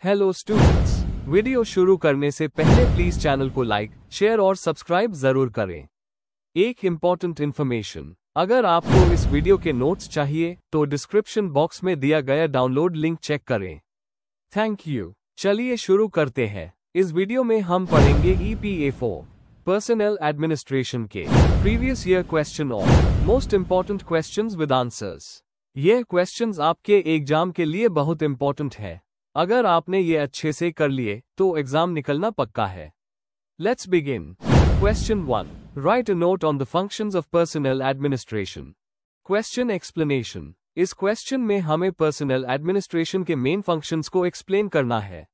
Hello students, video शुरू करने से पहले प्लीज चैनल को लाइक, शेयर और सब्सक्राइब जरूर करें। एक इम्पॉर्टेंट इन्फॉर्मेशन, अगर आपको इस वीडियो के नोट्स चाहिए तो डिस्क्रिप्शन बॉक्स में दिया गया डाउनलोड लिंक चेक करें। Thank you. चलिए शुरू करते हैं। इस वीडियो में हम पढ़ेंगे EPA4 पर्सनल एडमिनिस्ट्रेशन के प्रीवियस ईयर क्वेश्चन और most important questions with answers. ये क्वेश्चंस आपके एग्जाम के लिए बहुत इम्पॉर्टेंट है। अगर आपने ये अच्छे से कर लिए तो एग्जाम निकलना पक्का है। Let's begin. Question 1, right a note on the functions of personal administration. Question explanation. इस क्वेश्चन में हमें पर्सनल एडमिनिस्ट्रेशन के मेन फंक्शंस को एक्सप्लेन करना है।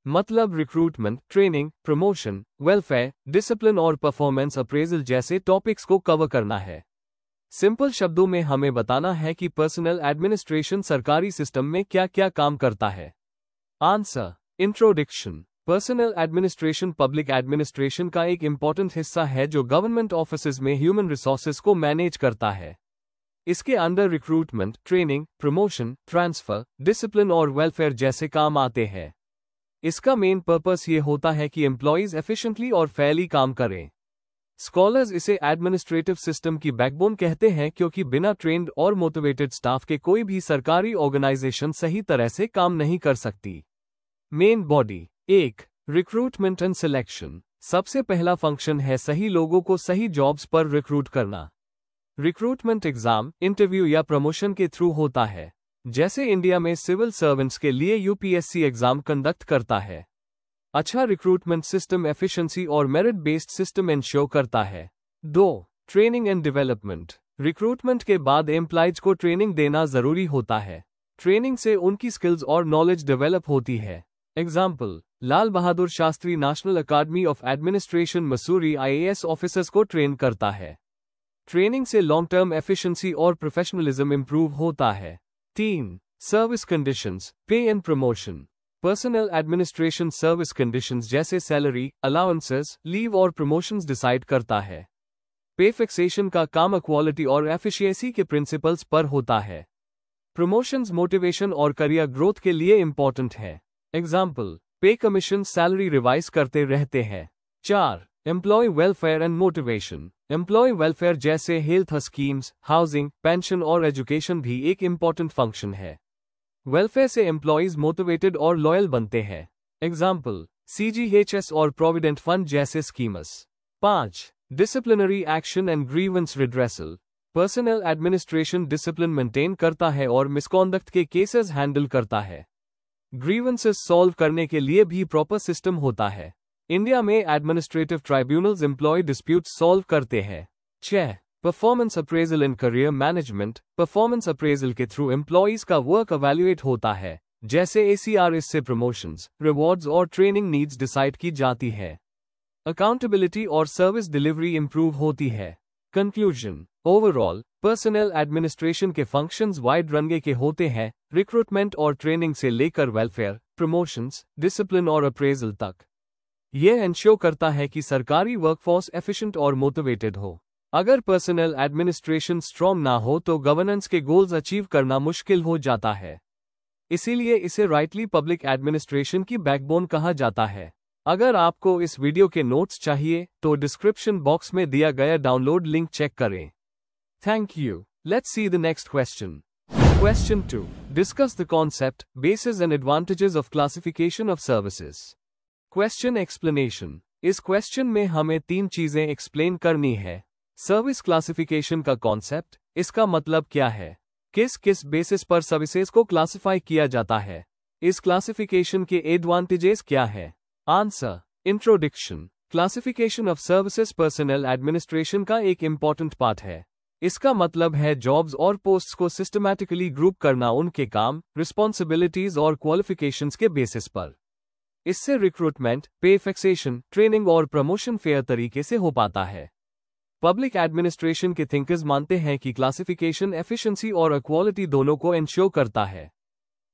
मतलब recruitment, training, promotion, welfare, discipline और परफॉर्मेंस अप्रेजल जैसे टॉपिक्स को कवर करना है। सिंपल शब्दों में हमें बताना है कि पर्सनल एडमिनिस्ट्रेशन सरकारी सिस्टम में क्या क्या काम करता है। Answer. Introduction. Personal administration public administration का एक इम्पॉर्टेंट हिस्सा है जो गवर्नमेंट ऑफिसेज में ह्यूमन रिसोर्सेज को मैनेज करता है। इसके अंदर recruitment, training, promotion, transfer, discipline और वेलफेयर जैसे काम आते हैं। इसका मेन पर्पस ये होता है कि एम्प्लॉयज एफिशिएंटली और फेयरली काम करें। स्कॉलर्स इसे एडमिनिस्ट्रेटिव सिस्टम की बैकबोन कहते हैं क्योंकि बिना ट्रेन्ड और मोटिवेटेड स्टाफ के कोई भी सरकारी ऑर्गेनाइजेशन सही तरह से काम नहीं कर सकती। Main body. 1. Recruitment and selection. सबसे पहला फंक्शन है सही लोगों को सही जॉब्स पर रिक्रूट करना। रिक्रूटमेंट एग्जाम, इंटरव्यू या प्रमोशन के थ्रू होता है। जैसे इंडिया में सिविल सर्वेंट्स के लिए UPSC एग्जाम कंडक्ट करता है। अच्छा रिक्रूटमेंट सिस्टम एफिशिएंसी और मेरिट बेस्ड सिस्टम इंश्योर करता है। 2. Training and development. रिक्रूटमेंट के बाद एम्प्लॉयज को ट्रेनिंग देना जरूरी होता है। ट्रेनिंग से उनकी स्किल्स और नॉलेज डेवलप होती है। Example, Lal Bahadur Shastri national academy of administration Mussoorie IAS officers को ट्रेन करता है। ट्रेनिंग से लॉन्ग टर्म एफिशिएंसी और प्रोफेशनलिज्म इंप्रूव होता है। 3. Service conditions, pay and promotion. Personal administration service conditions जैसे सैलरी, अलाउंसेस, लीव और प्रमोशंस डिसाइड करता है। पे फिक्सेशन का काम क्वालिटी और एफिशिएंसी के प्रिंसिपल्स पर होता है। प्रमोशंस मोटिवेशन और करियर ग्रोथ के लिए इंपॉर्टेंट है। एग्जाम्पल, पे कमीशन सैलरी रिवाइज करते रहते हैं। 4. Employee welfare and motivation. Employee welfare जैसे हेल्थ स्कीम्स, हाउसिंग, पेंशन और एजुकेशन भी एक इंपॉर्टेंट फंक्शन है। वेलफेयर से एम्प्लॉयज मोटिवेटेड और लॉयल बनते हैं। एग्जाम्पल, CGHS और प्रोविडेंट फंड जैसे schemes. 5. Disciplinary action and grievance redressal. Personal administration discipline maintain करता है और मिसकॉन्डक्ट के केसेस हैंडल करता है। ग्रीवेंसेस सॉल्व करने के लिए भी प्रॉपर सिस्टम होता है। इंडिया में administrative tribunals employee disputes solve करते हैं। 6. Performance appraisal in career management. Performance appraisal के थ्रू एम्प्लॉयज का वर्क एवेल्युएट होता है। जैसे ACRS से प्रमोशंस, रिवॉर्ड्स और ट्रेनिंग नीड्स डिसाइड की जाती है। अकाउंटेबिलिटी और सर्विस डिलीवरी इंप्रूव होती है। कंक्लूजन। ओवरऑल पर्सनल एडमिनिस्ट्रेशन के फंक्शंस वाइड रंगे के होते हैं, रिक्रूटमेंट और ट्रेनिंग से लेकर वेलफेयर, प्रमोशंस, डिसिप्लिन और अप्रेजल तक। यह इंश्योर करता है कि सरकारी वर्कफोर्स एफिशिएंट और मोटिवेटेड हो। अगर पर्सनल एडमिनिस्ट्रेशन स्ट्रॉन्ग ना हो तो गवर्नेंस के गोल्स अचीव करना मुश्किल हो जाता है। इसीलिए इसे राइटली पब्लिक एडमिनिस्ट्रेशन की बैकबोन कहा जाता है। अगर आपको इस वीडियो के नोट्स चाहिए तो डिस्क्रिप्शन बॉक्स में दिया गया डाउनलोड लिंक चेक करें। Thank you. Let's see the next question. Question 2. Discuss the concept, basis and advantages of classification of services. Question explanation. इस क्वेश्चन में हमें 3 चीजें एक्सप्लेन करनी है। सर्विस क्लासिफिकेशन का कॉन्सेप्ट, इसका मतलब क्या है, किस किस बेसिस पर सर्विसेज को क्लासिफाई किया जाता है, इस क्लासिफिकेशन के एडवांटेजेस क्या है। Answer. Introduction. Classification of services personal administration का एक इंपॉर्टेंट पार्ट है। इसका मतलब है जॉब्स और पोस्ट्स को सिस्टमैटिकली ग्रुप करना उनके काम, रिस्पॉन्सिबिलिटीज और क्वालिफिकेशंस के बेसिस पर। इससे रिक्रूटमेंट, पे फिक्सेशन, ट्रेनिंग और प्रमोशन फेयर तरीके से हो पाता है। पब्लिक एडमिनिस्ट्रेशन के थिंकर्स मानते हैं कि क्लासिफिकेशन एफिशिएंसी और इक्वालिटी दोनों को इंश्योर करता है।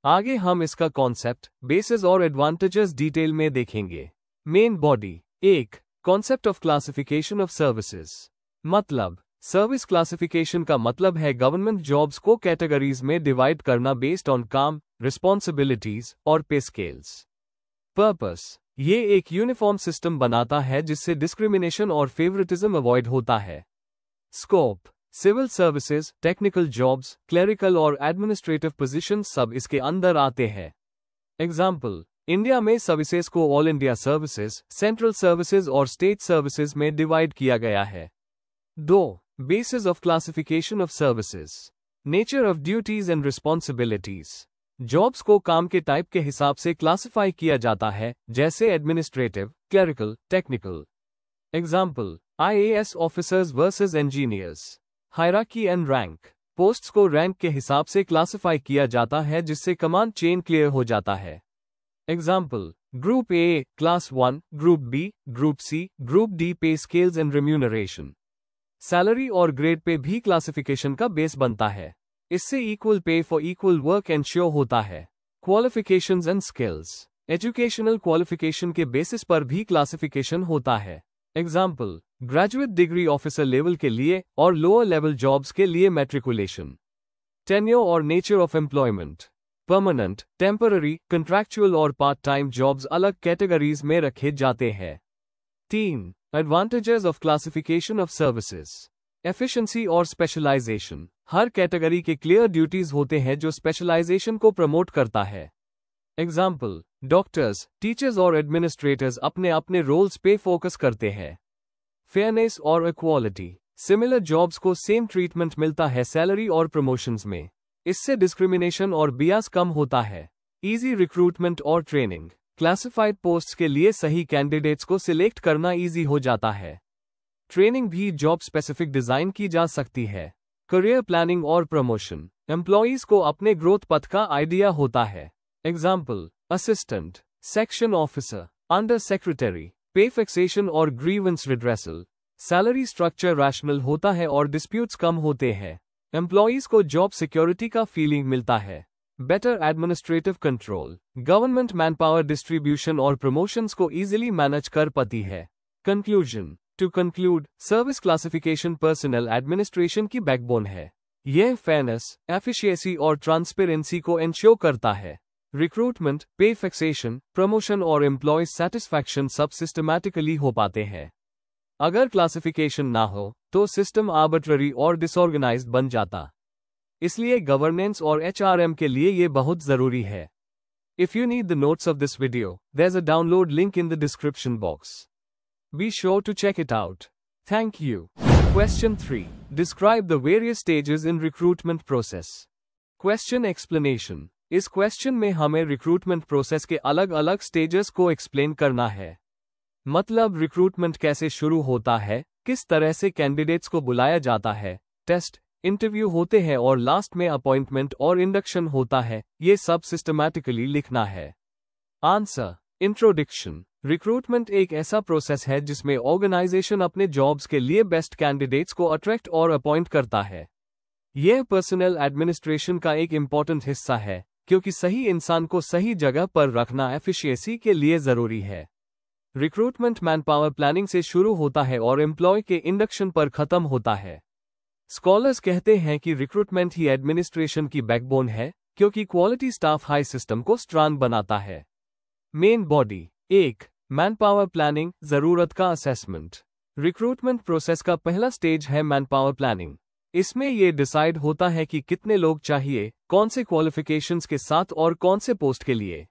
आगे हम इसका कॉन्सेप्ट, बेसिस और एडवांटेजेस डिटेल में देखेंगे। Main body. 1. Concept of classification of services. मतलब सर्विस क्लासिफिकेशन का मतलब है गवर्नमेंट जॉब्स को कैटेगरीज में डिवाइड करना बेस्ड ऑन काम, रिस्पॉन्सिबिलिटीज और पे स्केल्स। पर्पस, ये एक यूनिफॉर्म सिस्टम बनाता है जिससे डिस्क्रिमिनेशन और फेवरेटिज्म अवॉइड होता है। Scope, civil services, technical jobs, clerical और एडमिनिस्ट्रेटिव पोजीशंस सब इसके अंदर आते हैं। एग्जाम्पल, इंडिया में सर्विसेज को all India services, central services और स्टेट सर्विसेज में डिवाइड किया गया है। 2. Basis of classification of services. Nature of duties and responsibilities. Jobs को काम के टाइप के हिसाब से क्लासिफाई किया जाता है, जैसे administrative, clerical, technical. Example, IAS officers versus engineers. Hierarchy and rank, posts को रैंक के हिसाब से क्लासिफाई किया जाता है जिससे कमांड चेन क्लियर हो जाता है। Example, group A, class 1, group B, group C, group D पे स्केल्स एंड रेम्यूनरेशन। सैलरी और ग्रेड पे भी क्लासिफिकेशन का बेस बनता है। इससे equal pay for equal work ensure होता है। Qualifications and skills, educational qualification के बेसिस पर भी क्लासिफिकेशन होता है। Example, graduate degree officer level के लिए और लोअर लेवल जॉब्स के लिए मैट्रिकुलेशन। टेन्योर और nature of employment, permanent, temporary, contractual और पार्ट टाइम जॉब्स अलग कैटेगरीज में रखे जाते हैं। 3. Advantages of classification of services. Efficiency और स्पेशलाइजेशन, हर कैटेगरी के क्लियर ड्यूटीज होते हैं जो स्पेशलाइजेशन को प्रमोट करता है। एग्जाम्पल, डॉक्टर्स, टीचर्स और एडमिनिस्ट्रेटर्स अपने अपने रोल्स पे फोकस करते हैं। फेयरनेस और इक्वालिटी, सिमिलर जॉब्स को सेम ट्रीटमेंट मिलता है सैलरी और प्रमोशंस में। इससे डिस्क्रिमिनेशन और बियास कम होता है। इजी रिक्रूटमेंट और ट्रेनिंग, क्लासिफाइड पोस्ट्स के लिए सही कैंडिडेट्स को सिलेक्ट करना इजी हो जाता है। ट्रेनिंग भी जॉब स्पेसिफिक डिजाइन की जा सकती है। करियर प्लानिंग और प्रमोशन, एम्प्लॉयज को अपने ग्रोथ पथ का आइडिया होता है। Example, assistant, section officer, under secretary, pay fixation और grievance redressal. Salary structure rational होता है और डिस्प्यूट्स कम होते हैं। एम्प्लॉयज को जॉब सिक्योरिटी का फीलिंग मिलता है। Better administrative control, government manpower distribution और प्रमोशंस को इजीली मैनेज कर पाती है। Conclusion, to conclude, service classification personal administration की बैकबोन है। यह फेयरनेस, एफिशिएंसी और ट्रांसपेरेंसी को इंश्योर करता है। रिक्रूटमेंट, पे फिक्सेशन, प्रमोशन और एम्प्लॉय सेटिस्फैक्शन सब सिस्टमैटिकली हो पाते हैं। अगर क्लासिफिकेशन ना हो तो सिस्टम आर्बिट्ररी और डिसऑर्गेनाइज्ड बन जाता। इसलिए गवर्नेंस और HRM के लिए ये बहुत जरूरी है। If you need the notes of this video, there's a download link in the description box. Be sure to check it out. Thank you. Question 3. Describe the various stages in recruitment process. Question explanation. इस question में हमें recruitment process के अलग अलग stages को explain करना है। मतलब रिक्रूटमेंट कैसे शुरू होता है, किस तरह से कैंडिडेट्स को बुलाया जाता है, टेस्ट, इंटरव्यू होते हैं और लास्ट में अपॉइंटमेंट और इंडक्शन होता है, ये सब सिस्टमैटिकली लिखना है। Answer, introduction. रिक्रूटमेंट एक ऐसा प्रोसेस है जिसमें ऑर्गेनाइजेशन अपने जॉब्स के लिए बेस्ट कैंडिडेट्स को अट्रैक्ट और अपॉइंट करता है। यह पर्सनल एडमिनिस्ट्रेशन का एक इम्पॉर्टेंट हिस्सा है, क्योंकि सही इंसान को सही जगह पर रखना एफिशिएंसी के लिए जरूरी है। रिक्रूटमेंट मैनपावर प्लानिंग से शुरू होता है और एम्प्लॉय के इंडक्शन पर खत्म होता है। स्कॉलर्स कहते हैं कि रिक्रूटमेंट ही एडमिनिस्ट्रेशन की बैकबोन है, क्योंकि क्वालिटी स्टाफ हाई सिस्टम को स्ट्रांग बनाता है। Main body. 1. मैनपावर प्लानिंग, जरूरत का असेसमेंट। रिक्रूटमेंट प्रोसेस का पहला स्टेज है मैनपावर प्लानिंग। इसमें यह डिसाइड होता है कि कितने लोग चाहिए, कौन से क्वालिफिकेशंस के साथ और कौन से पोस्ट के लिए।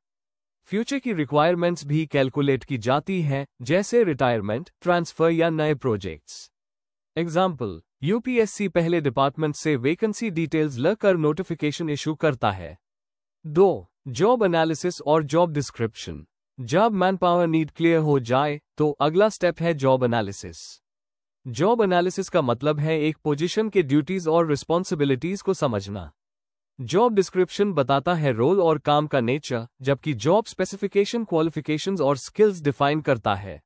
फ्यूचर की रिक्वायरमेंट्स भी कैलकुलेट की जाती हैं, जैसे रिटायरमेंट, ट्रांसफर या नए प्रोजेक्ट्स। एग्जाम्पल, यूपीएससी पहले डिपार्टमेंट से वैकेंसी डिटेल्स लेकर नोटिफिकेशन इशू करता है। 2. जॉब एनालिसिस और जॉब डिस्क्रिप्शन। जब मैनपावर नीड क्लियर हो जाए तो अगला स्टेप है जॉब एनालिसिस। जॉब एनालिसिस का मतलब है एक पोजीशन के ड्यूटीज और रिस्पॉन्सिबिलिटीज को समझना। जॉब डिस्क्रिप्शन बताता है रोल और काम का नेचर, जबकि जॉब स्पेसिफिकेशन क्वालिफिकेशंस और स्किल्स डिफाइन करता है।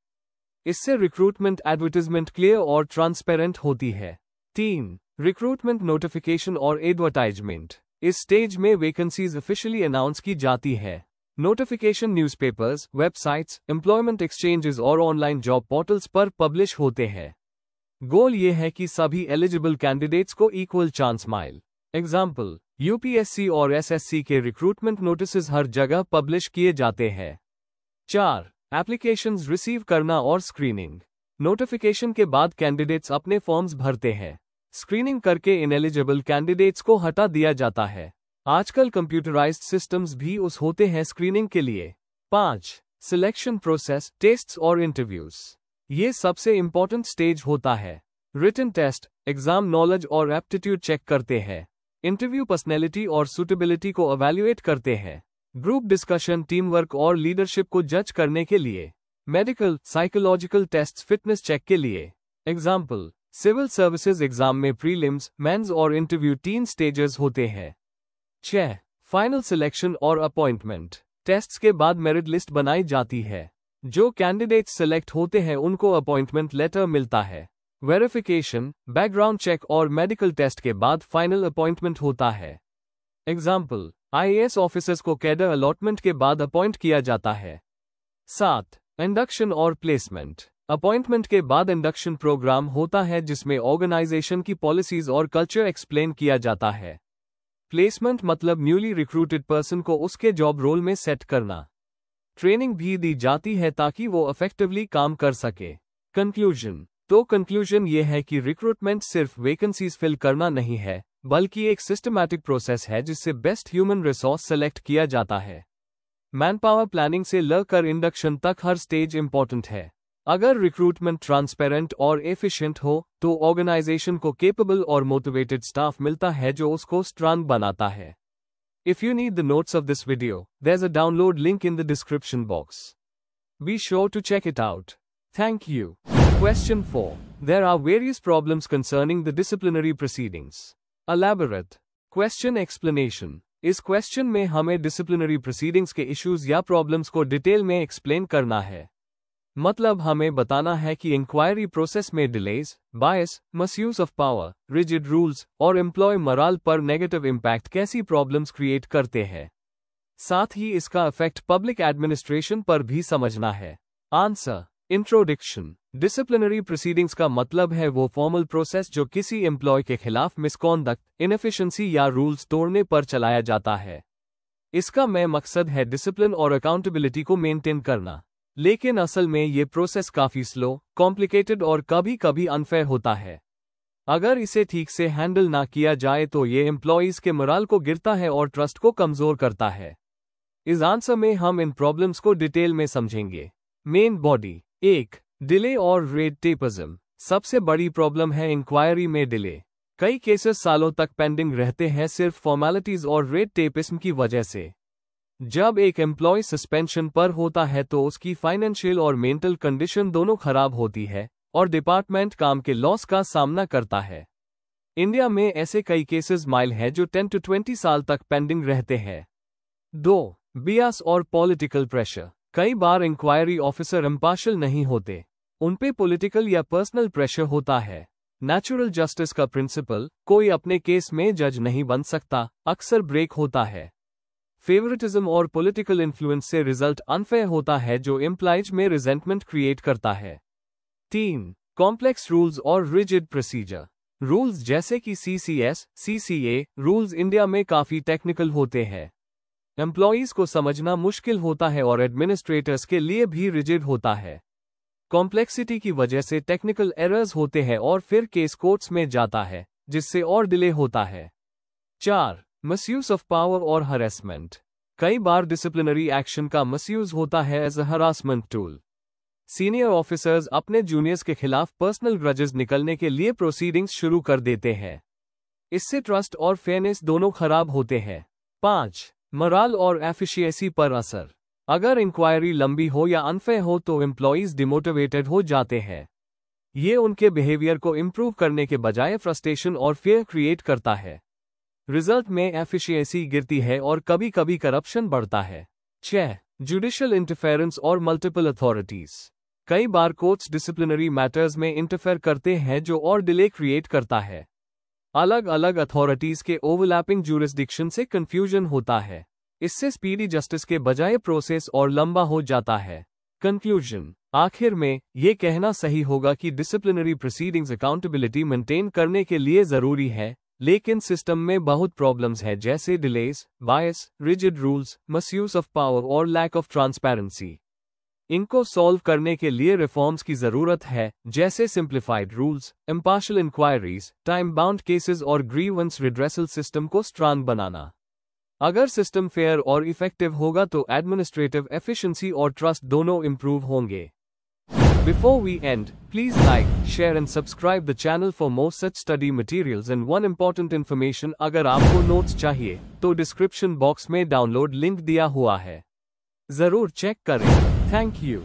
इससे रिक्रूटमेंट एडवर्टाइजमेंट क्लियर और ट्रांसपेरेंट होती है। 3. रिक्रूटमेंट नोटिफिकेशन और एडवर्टाइजमेंट। इस स्टेज में वैकेंसीज ऑफिशियली अनाउंस की जाती है। Notification newspapers, websites, employment exchanges और ऑनलाइन जॉब पोर्टल्स पर पब्लिश होते हैं। गोल ये है कि सभी एलिजिबल कैंडिडेट्स को इक्वल चांस मिले। एग्जाम्पल, यूपीएससी और एसएससी के रिक्रूटमेंट नोटिसेस हर जगह पब्लिश किए जाते हैं। 4. एप्लीकेशंस रिसीव करना और स्क्रीनिंग। नोटिफिकेशन के बाद कैंडिडेट्स अपने फॉर्म्स भरते हैं। स्क्रीनिंग करके इनएलिजिबल कैंडिडेट्स को हटा दिया जाता है। आजकल कंप्यूटराइज्ड सिस्टम्स भी उस होते हैं स्क्रीनिंग के लिए। 5. सिलेक्शन प्रोसेस, टेस्ट्स और इंटरव्यूज। ये सबसे इंपॉर्टेंट स्टेज होता है। रिटन टेस्ट, एग्जाम नॉलेज और एप्टीट्यूड चेक करते हैं। इंटरव्यू पर्सनैलिटी और सूटेबिलिटी को एवेल्युएट करते हैं। ग्रुप डिस्कशन, टीम वर्क और लीडरशिप को जज करने के लिए। Medical, psychological tests, fitness check के लिए। एग्जाम्पल, सिविल सर्विसेज एग्जाम में प्रीलिम्स, मेंस और इंटरव्यू 3 स्टेजेस होते हैं। 6. फाइनल सिलेक्शन और अपॉइंटमेंट। टेस्ट्स के बाद मेरिट लिस्ट बनाई जाती है। जो कैंडिडेट्स सिलेक्ट होते हैं उनको अपॉइंटमेंट लेटर मिलता है। वेरिफिकेशन, बैकग्राउंड चेक और मेडिकल टेस्ट के बाद फाइनल अपॉइंटमेंट होता है। एग्जाम्पल, आईएएस ऑफिसर्स को कैडर अलॉटमेंट के बाद अपॉइंट किया जाता है। 7. इंडक्शन और प्लेसमेंट। अपॉइंटमेंट के बाद इंडक्शन प्रोग्राम होता है जिसमें ऑर्गेनाइजेशन की पॉलिसीज और कल्चर एक्सप्लेन किया जाता है। प्लेसमेंट मतलब न्यूली रिक्रूटेड पर्सन को उसके जॉब रोल में सेट करना। ट्रेनिंग भी दी जाती है ताकि वो इफेक्टिवली काम कर सके। कंक्लूजन। तो कंक्लूजन ये है कि रिक्रूटमेंट सिर्फ वैकेंसीज फिल करना नहीं है, बल्कि एक सिस्टमैटिक प्रोसेस है जिससे बेस्ट ह्यूमन रिसोर्स सेलेक्ट किया जाता है। मैनपावर प्लानिंग से लेकर इंडक्शन तक हर स्टेज इंपॉर्टेंट है। अगर रिक्रूटमेंट ट्रांसपेरेंट और एफिशिएंट हो तो ऑर्गेनाइजेशन को केपेबल और मोटिवेटेड स्टाफ मिलता है जो उसको स्ट्रांग बनाता है। If you need the notes of this video, there's a download link in the description box. Be sure to check it out. Thank you. Question 4. There are various problems concerning the disciplinary proceedings. Elaborate. Question explanation. इस question में हमें disciplinary proceedings के issues या problems को detail में explain करना है। मतलब हमें बताना है कि इंक्वायरी प्रोसेस में delays, bias, misuse of power, rigid rules और एम्प्लॉय मोराल पर नेगेटिव इम्पैक्ट कैसी प्रॉब्लम्स क्रिएट करते हैं। साथ ही इसका इफेक्ट पब्लिक एडमिनिस्ट्रेशन पर भी समझना है। आंसर। इंट्रोडक्शन। डिसिप्लिनरी प्रोसीडिंग्स का मतलब है वो फॉर्मल प्रोसेस जो किसी एम्प्लॉय के खिलाफ मिसकॉन्डक्ट, इनएफिशिएंसी या रूल्स तोड़ने पर चलाया जाता है। इसका मेन मकसद है डिसिप्लिन और अकाउंटेबिलिटी को मेंटेन करना। लेकिन असल में ये प्रोसेस काफी स्लो, कॉम्प्लिकेटेड और कभी कभी अनफेयर होता है। अगर इसे ठीक से हैंडल ना किया जाए तो ये एम्प्लॉयज के मोराल को गिरता है और ट्रस्ट को कमजोर करता है। इस आंसर में हम इन प्रॉब्लम्स को डिटेल में समझेंगे। Main body. 1. डिले और रेड टेपिज्म। सबसे बड़ी प्रॉब्लम है इंक्वायरी में डिले। कई केसेस सालों तक पेंडिंग रहते हैं सिर्फ फॉर्मेलिटीज और रेड टेपिज्म की वजह से। जब एक एम्प्लॉय सस्पेंशन पर होता है तो उसकी फाइनेंशियल और मेंटल कंडीशन दोनों खराब होती है और डिपार्टमेंट काम के लॉस का सामना करता है। इंडिया में ऐसे कई केसेस माइल हैं जो 10 to 20 साल तक पेंडिंग रहते हैं। 2. बियास और पॉलिटिकल प्रेशर। कई बार इंक्वायरी ऑफिसर इम्पार्शियल नहीं होते, उनपे पॉलिटिकल या पर्सनल प्रेशर होता है। नेचुरल जस्टिस का प्रिंसिपल, कोई अपने केस में जज नहीं बन सकता, अक्सर ब्रेक होता है। फेवरेटिज्म और पॉलिटिकल इन्फ्लुएंस से रिजल्ट अनफेयर होता है जो एम्प्लॉयज में रिजेंटमेंट क्रिएट करता है। 3. कॉम्प्लेक्स रूल्स और रिजिड प्रोसीजर। रूल्स जैसे कि सीसीएस, सीसीए रूल्स इंडिया में काफी टेक्निकल होते हैं। एम्प्लॉयज को समझना मुश्किल होता है और एडमिनिस्ट्रेटर्स के लिए भी रिजिड होता है। कॉम्प्लेक्सिटी की वजह से टेक्निकल एरर्स होते हैं और फिर केस कोर्ट्स में जाता है, जिससे और डिले होता है। 4. मिसयूज ऑफ पावर और हरेसमेंट। कई बार डिसिप्लिनरी एक्शन का मिसयूज होता है as a harassment tool. Senior officers अपने जूनियर्स के खिलाफ पर्सनल ग्रजेस निकलने के लिए प्रोसीडिंग्स शुरू कर देते हैं। इससे ट्रस्ट और फेयरनेस दोनों खराब होते हैं। 5. मोराल और एफिशिएंसी पर असर। अगर इंक्वायरी लंबी हो या अनफेयर हो तो एम्प्लॉयज डिमोटिवेटेड हो जाते हैं। ये उनके बिहेवियर को इम्प्रूव करने के बजाय फ्रस्ट्रेशन और फियर क्रिएट करता है। रिजल्ट में एफिशिएंसी गिरती है और कभी कभी करप्शन बढ़ता है। 6. जुडिशियल इंटरफेरेंस और मल्टीपल अथॉरिटीज। कई बार कोर्ट्स डिसिप्लिनरी मैटर्स में इंटरफेयर करते हैं जो और डिले क्रिएट करता है। अलग अलग अथॉरिटीज के ओवरलैपिंग ज्यूरिसडिक्शन से कंफ्यूजन होता है। इससे स्पीडी जस्टिस के बजाय प्रोसेस और लंबा हो जाता है। कंक्लूजन। आखिर में ये कहना सही होगा कि डिसिप्लिनरी प्रोसीडिंग्स अकाउंटेबिलिटी मेंटेन करने के लिए जरूरी है, लेकिन सिस्टम में बहुत प्रॉब्लम्स है जैसे delays, bias, rigid rules, misuse of power और लैक ऑफ ट्रांसपेरेंसी। इनको सॉल्व करने के लिए रिफॉर्म्स की जरूरत है, जैसे simplified rules, impartial inquiries, time bound cases और ग्रीवेंस रिड्रेसल सिस्टम को स्ट्रांग बनाना। अगर सिस्टम फेयर और इफेक्टिव होगा तो एडमिनिस्ट्रेटिव एफिशिएंसी और ट्रस्ट दोनों इंप्रूव होंगे। Before we end, please like, share and subscribe the channel for more such study materials and one important information अगर आपको नोट्स चाहिए तो डिस्क्रिप्शन बॉक्स में डाउनलोड लिंक दिया हुआ है, जरूर चेक करें। Thank you.